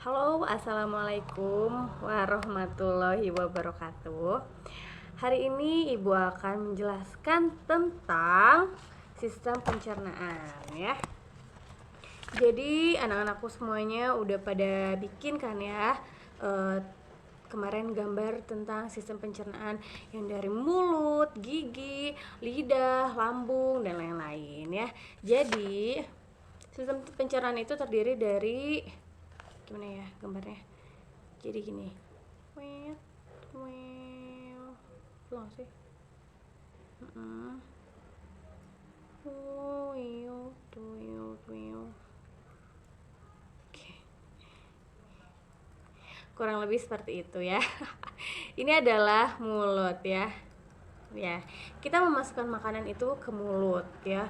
Halo, assalamualaikum warahmatullahi wabarakatuh. Hari ini Ibu akan menjelaskan tentang sistem pencernaan ya. Jadi anak-anakku semuanya udah pada bikin kan ya kemarin gambar tentang sistem pencernaan yang dari mulut, gigi, lidah, lambung, dan lain-lain ya. Jadi sistem pencernaan itu terdiri dari, gimana ya gambarnya, jadi gini, belum sih, Oke. Kurang lebih seperti itu ya. Ini adalah mulut ya. Kita memasukkan makanan itu ke mulut ya.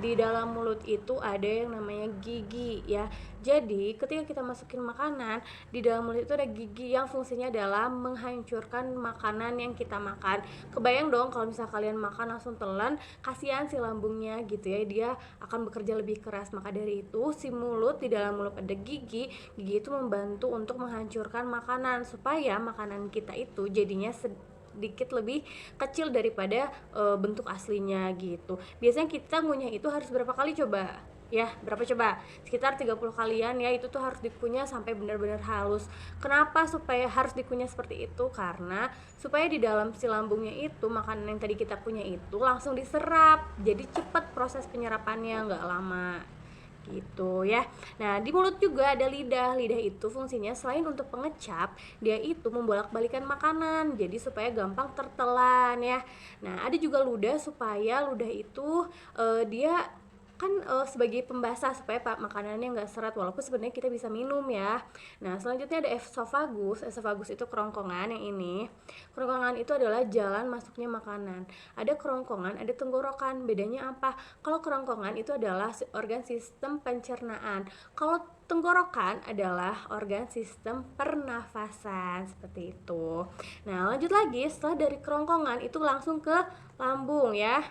Di dalam mulut itu ada yang namanya gigi ya. Jadi ketika kita masukin makanan, di dalam mulut itu ada gigi yang fungsinya adalah menghancurkan makanan yang kita makan. Kebayang dong kalau misalnya kalian makan langsung telan, kasihan si lambungnya gitu ya, dia akan bekerja lebih keras. Maka dari itu si mulut, di dalam mulut ada gigi itu membantu untuk menghancurkan makanan supaya makanan kita itu jadinya sedikit lebih kecil daripada bentuk aslinya gitu. Biasanya kita ngunyah itu harus berapa kali coba? Ya, berapa coba? Sekitar 30 kalian ya. Itu tuh harus dikunyah sampai benar-benar halus. Kenapa supaya harus dikunyah seperti itu? Karena supaya di dalam si lambungnya itu makanan yang tadi kita kunyah itu langsung diserap. Jadi cepat proses penyerapannya, nggak lama gitu ya. Nah, di mulut juga ada lidah. Lidah itu fungsinya selain untuk pengecap, dia itu membolak-balikan makanan, jadi supaya gampang tertelan ya. Nah, ada juga ludah, supaya ludah itu dia kan sebagai pembasah supaya makanannya nggak seret, walaupun sebenarnya kita bisa minum ya. Nah, selanjutnya ada esofagus. Esofagus itu kerongkongan. Yang ini kerongkongan itu adalah jalan masuknya makanan. Ada kerongkongan, ada tenggorokan. Bedanya apa? Kalau kerongkongan itu adalah organ sistem pencernaan, kalau tenggorokan adalah organ sistem pernafasan, seperti itu. Nah, lanjut lagi, setelah dari kerongkongan itu langsung ke lambung ya.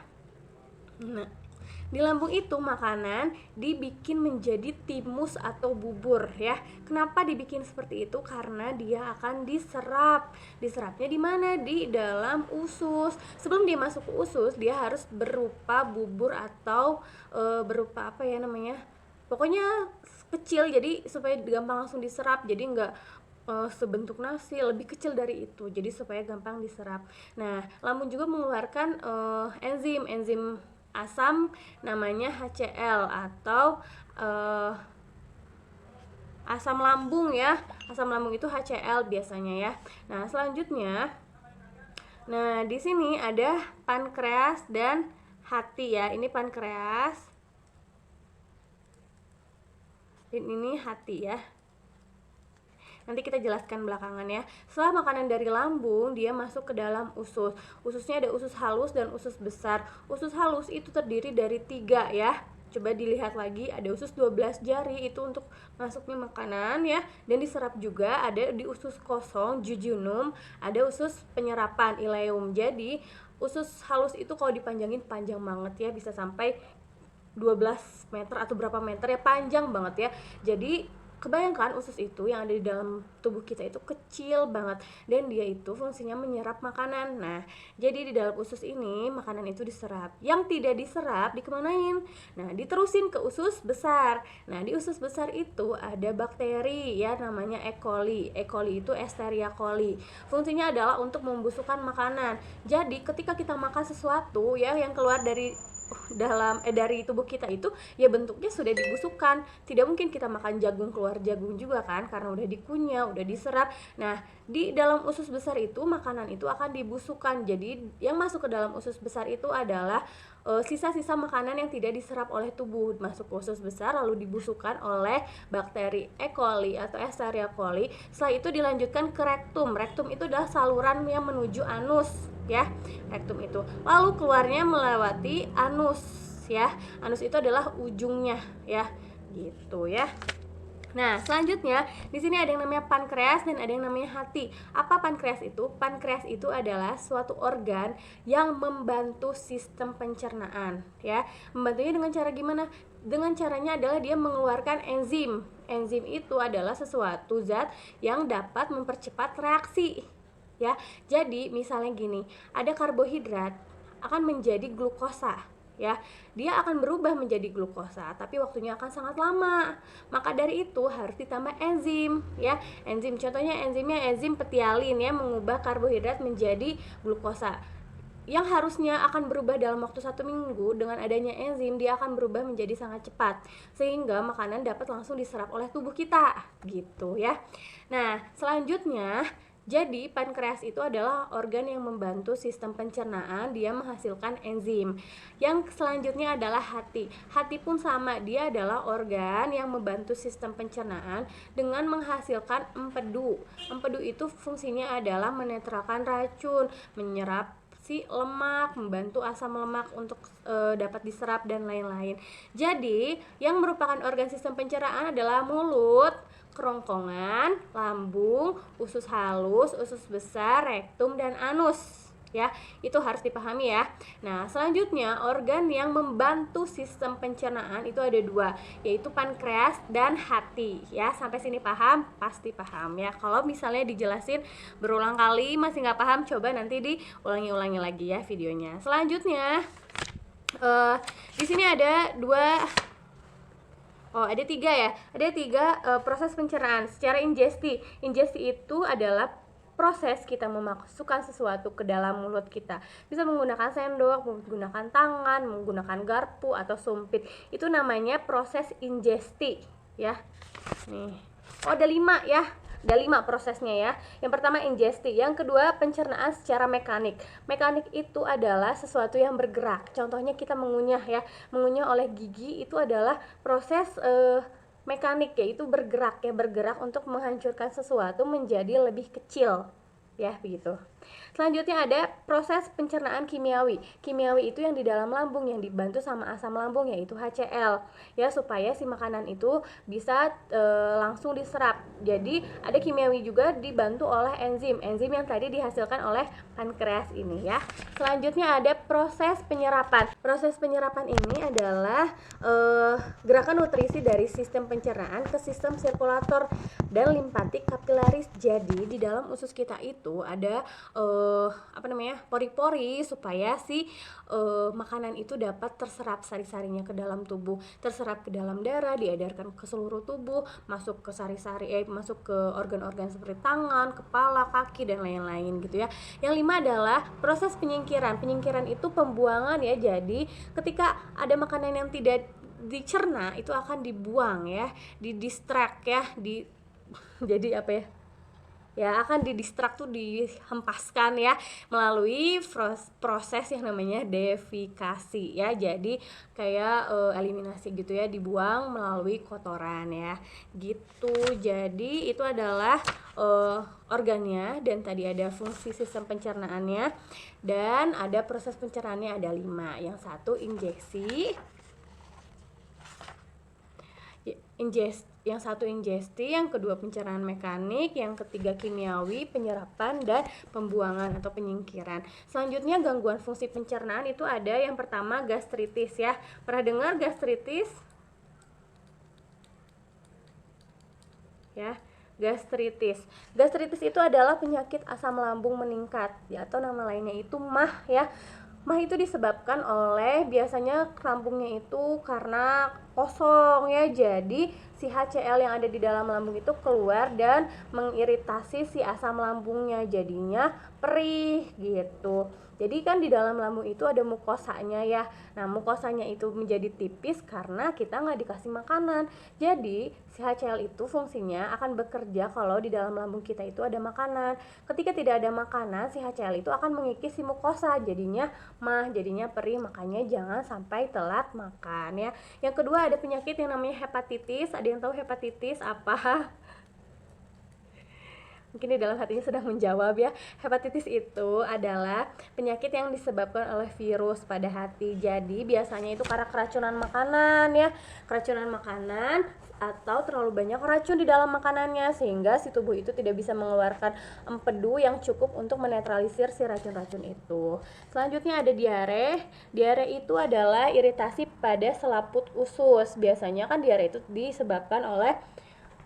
Nah, di lambung itu makanan dibikin menjadi timus atau bubur ya. Kenapa dibikin seperti itu? Karena dia akan diserap. Diserapnya di mana? Di dalam usus. Sebelum dia masuk ke usus, dia harus berupa bubur atau berupa apa ya namanya? Pokoknya kecil, jadi supaya gampang langsung diserap. Jadi enggak sebentuk nasi, lebih kecil dari itu, jadi supaya gampang diserap. Nah, lambung juga mengeluarkan enzim asam namanya HCl atau asam lambung ya. Asam lambung itu HCl biasanya ya. Nah, selanjutnya, nah di sini ada pankreas dan hati ya. Ini pankreas dan ini hati ya. Nanti kita jelaskan belakangan ya. Setelah makanan dari lambung, dia masuk ke dalam usus. Ususnya ada usus halus dan usus besar. Usus halus itu terdiri dari 3 ya. Coba dilihat lagi, ada usus 12 jari, itu untuk masuknya makanan ya. Dan diserap juga ada di usus kosong, jejunum, ada usus penyerapan, ileum. Jadi usus halus itu kalau dipanjangin panjang banget ya, bisa sampai 12 meter atau berapa meter ya, panjang banget ya. Jadi kebayangkan usus itu yang ada di dalam tubuh kita itu kecil banget, dan dia itu fungsinya menyerap makanan. Nah, jadi di dalam usus ini makanan itu diserap. Yang tidak diserap dikemanain? Nah, diterusin ke usus besar. Nah, di usus besar itu ada bakteri ya, namanya E. coli. E. coli itu Escherichia coli. Fungsinya adalah untuk membusukkan makanan. Jadi ketika kita makan sesuatu ya yang keluar dari dari tubuh kita itu ya bentuknya sudah dibusukkan. Tidak mungkin kita makan jagung keluar jagung juga kan, karena udah dikunyah, udah diserap. Nah, di dalam usus besar itu makanan itu akan dibusukkan. Jadi yang masuk ke dalam usus besar itu adalah sisa-sisa makanan yang tidak diserap oleh tubuh, masuk ke usus besar lalu dibusukkan oleh bakteri E. coli atau Escherichia coli. Setelah itu dilanjutkan ke rektum. Rektum itu adalah saluran yang menuju anus ya. Rektum itu lalu keluarnya melewati anus ya. Anus itu adalah ujungnya ya, gitu ya. Nah, selanjutnya di sini ada yang namanya pankreas dan ada yang namanya hati. Apa pankreas itu? Pankreas itu adalah suatu organ yang membantu sistem pencernaan ya. Membantunya dengan cara gimana? Dengan caranya adalah dia mengeluarkan enzim. Enzim itu adalah sesuatu zat yang dapat mempercepat reaksi, ya. Jadi misalnya gini, ada karbohidrat akan menjadi glukosa, ya. Dia akan berubah menjadi glukosa, tapi waktunya akan sangat lama. Maka dari itu harus ditambah enzim, ya. Enzim contohnya enzimnya enzim petialin, ya, mengubah karbohidrat menjadi glukosa. Yang harusnya akan berubah dalam waktu 1 minggu, dengan adanya enzim dia akan berubah menjadi sangat cepat, sehingga makanan dapat langsung diserap oleh tubuh kita, gitu ya. Nah, selanjutnya, jadi pankreas itu adalah organ yang membantu sistem pencernaan, dia menghasilkan enzim. Yang selanjutnya adalah hati. Hati pun sama, dia adalah organ yang membantu sistem pencernaan dengan menghasilkan empedu. Empedu itu fungsinya adalah menetralkan racun, menyerap lemak, membantu asam lemak untuk dapat diserap dan lain-lain. Jadi, yang merupakan organ sistem pencernaan adalah mulut, kerongkongan, lambung, usus halus, usus besar, rektum, dan anus. Ya, itu harus dipahami ya. Nah, selanjutnya organ yang membantu sistem pencernaan itu ada 2, yaitu pankreas dan hati. Ya, sampai sini paham? Pasti paham ya. Kalau misalnya dijelasin berulang kali masih nggak paham, coba nanti diulangi-ulangi lagi ya videonya. Selanjutnya, di sini ada 3 ya. Ada 3 proses pencernaan secara ingesti. Ingesti itu adalah proses kita memasukkan sesuatu ke dalam mulut kita. Bisa menggunakan sendok, menggunakan tangan, menggunakan garpu atau sumpit. Itu namanya proses ingesti, ya. Nih. Ada 5 ya. Ada 5 prosesnya ya. Yang pertama ingesti, yang kedua pencernaan secara mekanik. Mekanik itu adalah sesuatu yang bergerak. Contohnya kita mengunyah ya. Mengunyah oleh gigi itu adalah proses mekanik, yaitu bergerak untuk menghancurkan sesuatu menjadi lebih kecil, ya begitu. Selanjutnya ada proses pencernaan kimiawi. Kimiawi itu yang di dalam lambung yang dibantu sama asam lambung, yaitu HCl, ya, supaya si makanan itu bisa langsung diserap. Jadi ada kimiawi juga dibantu oleh enzim yang tadi dihasilkan oleh pankreas ini ya. Selanjutnya ada proses penyerapan. Proses penyerapan ini adalah gerakan nutrisi dari sistem pencernaan ke sistem sirkulator dan limpatik kapilaris. Jadi di dalam usus kita itu ada pori-pori supaya si makanan itu dapat terserap sari-sarinya ke dalam tubuh, terserap ke dalam darah, diedarkan ke seluruh tubuh, masuk ke masuk ke organ-organ seperti tangan, kepala, kaki, dan lain-lain gitu ya. Yang 5 adalah proses penyingkiran. Penyingkiran itu pembuangan ya. Jadi ketika ada makanan yang tidak dicerna itu akan dibuang ya, didistrak ya, jadi apa ya? Ya, akan didistrak tuh, dihempaskan ya melalui proses yang namanya defikasi ya. Jadi kayak eliminasi gitu ya, dibuang melalui kotoran ya gitu. Jadi itu adalah organnya, dan tadi ada fungsi sistem pencernaannya, dan ada proses pencernaannya ada 5. Yang satu injeksi, yang satu ingesti, yang kedua pencernaan mekanik, yang ketiga kimiawi, penyerapan, dan pembuangan atau penyingkiran. Selanjutnya gangguan fungsi pencernaan itu ada yang pertama gastritis ya. Pernah dengar gastritis? Ya, gastritis. Gastritis itu adalah penyakit asam lambung meningkat ya, atau nama lainnya itu MAH ya. MAH itu disebabkan oleh biasanya lambungnya itu karena kosong ya, jadi si HCl yang ada di dalam lambung itu keluar dan mengiritasi si asam lambungnya, jadinya perih gitu. Jadi kan di dalam lambung itu ada mukosanya ya. Nah, mukosanya itu menjadi tipis karena kita nggak dikasih makanan. Jadi si HCl itu fungsinya akan bekerja kalau di dalam lambung kita itu ada makanan. Ketika tidak ada makanan, si HCl itu akan mengikis si mukosa, jadinya MAH, jadinya perih. Makanya jangan sampai telat makan ya. Yang kedua ada penyakit yang namanya hepatitis. Ada yang tahu hepatitis apa? Mungkin di dalam hatinya sudah menjawab ya. Hepatitis itu adalah penyakit yang disebabkan oleh virus pada hati. Jadi biasanya itu karena keracunan makanan ya. Keracunan makanan atau terlalu banyak racun di dalam makanannya sehingga si tubuh itu tidak bisa mengeluarkan empedu yang cukup untuk menetralisir si racun-racun itu. Selanjutnya ada diare. Diare itu adalah iritasi pada selaput usus. Biasanya kan diare itu disebabkan oleh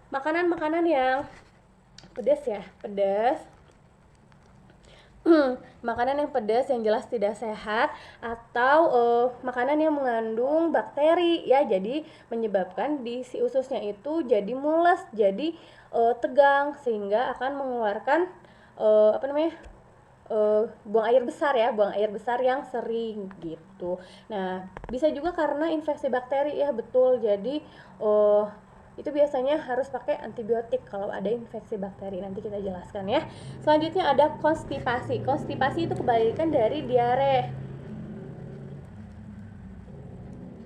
makanan-makanan yang pedas ya, pedas. Makanan yang pedas yang jelas tidak sehat, atau makanan yang mengandung bakteri ya, jadi menyebabkan di si ususnya itu jadi mules, jadi tegang, sehingga akan mengeluarkan buang air besar ya, buang air besar yang sering gitu. Nah, bisa juga karena infeksi bakteri ya, betul. Jadi itu biasanya harus pakai antibiotik kalau ada infeksi bakteri, nanti kita jelaskan ya. Selanjutnya ada konstipasi. Konstipasi itu kebalikan dari diare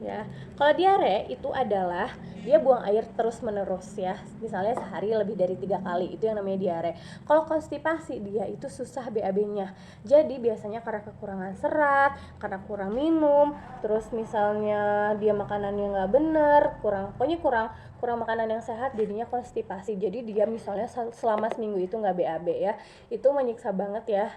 ya. Kalau diare itu adalah dia buang air terus menerus ya, misalnya sehari lebih dari 3 kali, itu yang namanya diare. Kalau konstipasi dia itu susah BAB-nya, jadi biasanya karena kekurangan serat, karena kurang minum, terus misalnya dia makanannya nggak bener, pokoknya kurang makanan yang sehat, jadinya konstipasi. Jadi dia misalnya selama seminggu itu nggak BAB ya, itu menyiksa banget ya.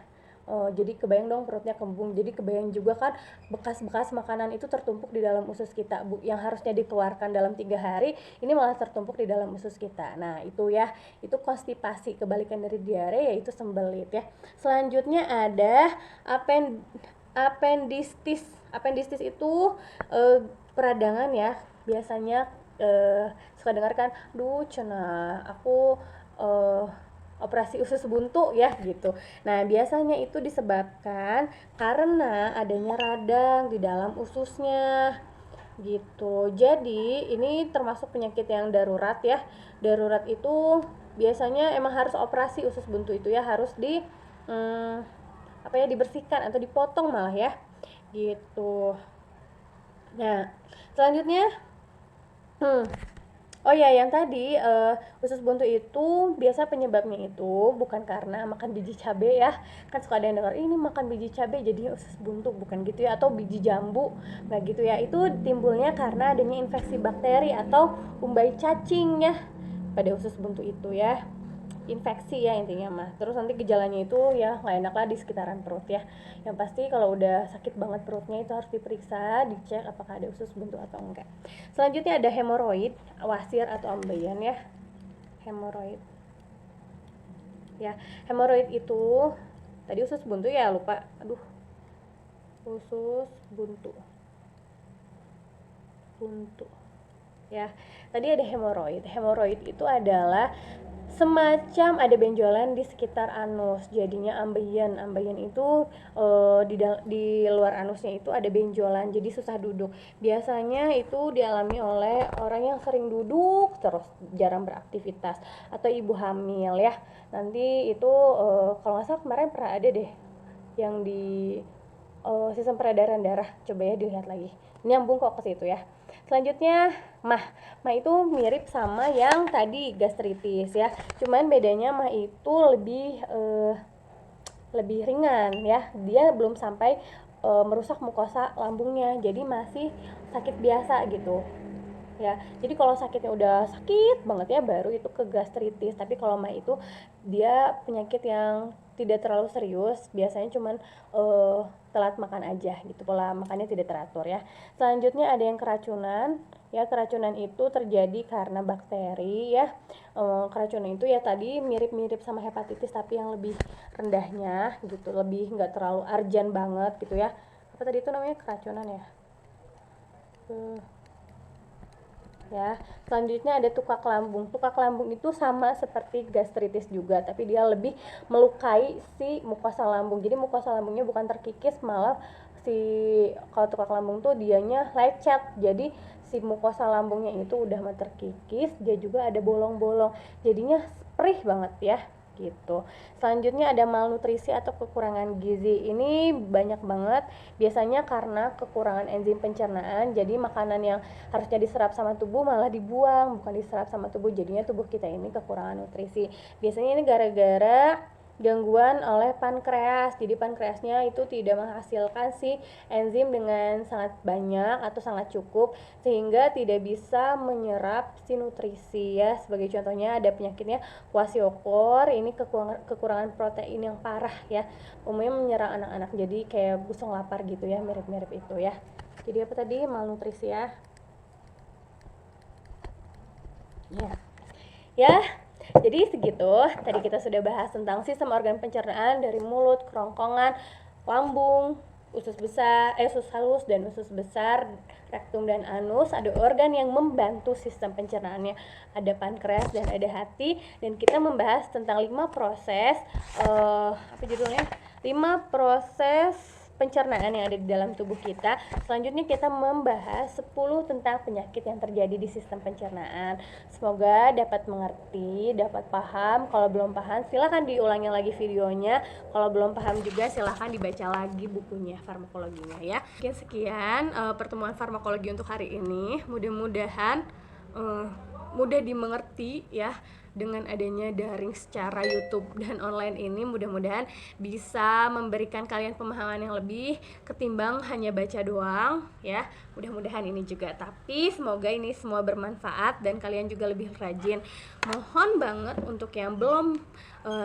Jadi kebayang dong perutnya kembung, jadi kebayang juga kan bekas-bekas makanan itu tertumpuk di dalam usus kita, yang harusnya dikeluarkan dalam 3 hari ini malah tertumpuk di dalam usus kita. Nah itu ya, itu konstipasi, kebalikan dari diare yaitu sembelit ya. Selanjutnya ada appendistis. Appendistis itu peradangan ya, biasanya suka dengar kan, duh cenah aku operasi usus buntu ya gitu. Nah biasanya itu disebabkan karena adanya radang di dalam ususnya gitu. Jadi ini termasuk penyakit yang darurat ya. Darurat itu biasanya emang harus operasi usus buntu itu ya, harus dibersihkan atau dipotong malah ya gitu. Nah selanjutnya oh ya, yang tadi usus buntu itu biasa penyebabnya itu bukan karena makan biji cabai ya. Kan suka ada yang dengar ini makan biji cabai jadi usus buntu, bukan gitu ya, atau biji jambu, nggak gitu ya. Itu timbulnya karena adanya infeksi bakteri atau umbai cacing ya pada usus buntu itu ya. Infeksi ya intinya mah. Terus nanti gejalanya itu ya nggak enak lah di sekitaran perut ya. Yang pasti kalau udah sakit banget perutnya itu harus diperiksa, dicek apakah ada usus buntu atau enggak. Selanjutnya ada hemoroid, wasir atau ambeien ya. Hemoroid ya, hemoroid itu tadi usus buntu ya, lupa, usus buntu ya. Tadi ada hemoroid. Hemoroid itu adalah semacam ada benjolan di sekitar anus, jadinya ambeien. Ambeien itu di luar anusnya itu ada benjolan, jadi susah duduk. Biasanya itu dialami oleh orang yang sering duduk terus, jarang beraktivitas, atau ibu hamil ya. Nanti itu kalau nggak salah kemarin pernah ada deh yang di sistem peredaran darah, coba ya dilihat lagi, nyambung kok ke situ ya. Selanjutnya mah itu mirip sama yang tadi gastritis ya, cuman bedanya mah itu lebih ringan ya, dia belum sampai merusak mukosa lambungnya, jadi masih sakit biasa gitu ya. Jadi kalau sakitnya udah sakit banget ya baru itu ke gastritis, tapi kalau mah itu dia penyakit yang tidak terlalu serius, biasanya cuman telat makan aja gitu, pola makannya tidak teratur ya. Selanjutnya ada yang keracunan ya. Keracunan itu terjadi karena bakteri ya. Keracunan itu ya tadi mirip-mirip sama hepatitis tapi yang lebih rendahnya gitu, lebih nggak terlalu urgent banget gitu ya. Apa tadi itu namanya, keracunan ya. Ya, selanjutnya ada tukak lambung. Tukak lambung itu sama seperti gastritis juga, tapi dia lebih melukai si mukosa lambung. Jadi mukosa lambungnya bukan terkikis, malah kalau tukak lambung tuh dianya lecet. Jadi si mukosa lambungnya itu udah terkikis, dia juga ada bolong-bolong. Jadinya perih banget ya gitu. Selanjutnya ada malnutrisi atau kekurangan gizi. Ini banyak banget, biasanya karena kekurangan enzim pencernaan. Jadi makanan yang harusnya diserap sama tubuh malah dibuang, bukan diserap sama tubuh, jadinya tubuh kita ini kekurangan nutrisi. Biasanya ini gara-gara gangguan oleh pankreas. Jadi pankreasnya itu tidak menghasilkan si enzim dengan sangat banyak atau sangat cukup, sehingga tidak bisa menyerap si nutrisi ya. Sebagai contohnya ada penyakitnya kwashiorkor, ini kekurangan protein yang parah ya, umumnya menyerang anak-anak, jadi kayak busung lapar gitu ya, mirip-mirip itu ya. Jadi apa tadi, malnutrisi ya. Ya, jadi segitu. Tadi kita sudah bahas tentang sistem organ pencernaan dari mulut, kerongkongan, lambung, usus besar, usus halus dan usus besar, rektum dan anus. Ada organ yang membantu sistem pencernaannya. Ada pankreas dan ada hati. Dan kita membahas tentang 5 proses, apa judulnya? 5 proses pencernaan yang ada di dalam tubuh kita. Selanjutnya kita membahas 10 tentang penyakit yang terjadi di sistem pencernaan. Semoga dapat mengerti, dapat paham. Kalau belum paham silahkan diulangi lagi videonya. Kalau belum paham juga silahkan dibaca lagi bukunya, farmakologinya ya. Sekian pertemuan farmakologi untuk hari ini. Mudah-mudahan mudah dimengerti ya. Dengan adanya daring secara YouTube dan online ini, mudah-mudahan bisa memberikan kalian pemahaman yang lebih ketimbang hanya baca doang ya. Mudah-mudahan ini juga, tapi semoga ini semua bermanfaat dan kalian juga lebih rajin. Mohon banget untuk yang belum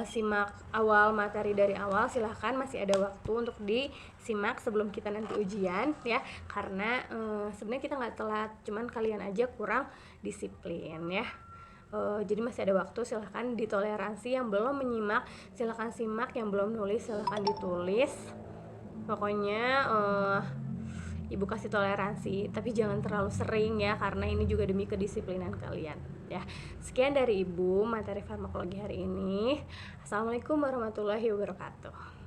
simak awal materi dari awal, silahkan masih ada waktu untuk disimak sebelum kita nanti ujian ya, karena sebenarnya kita nggak telat, cuman kalian aja kurang disiplin ya. Jadi masih ada waktu, silahkan ditoleransi. Yang belum menyimak silahkan simak, yang belum nulis silahkan ditulis. Pokoknya ibu kasih toleransi, tapi jangan terlalu sering ya, karena ini juga demi kedisiplinan kalian ya. Sekian dari ibu materi farmakologi hari ini. Assalamualaikum warahmatullahi wabarakatuh.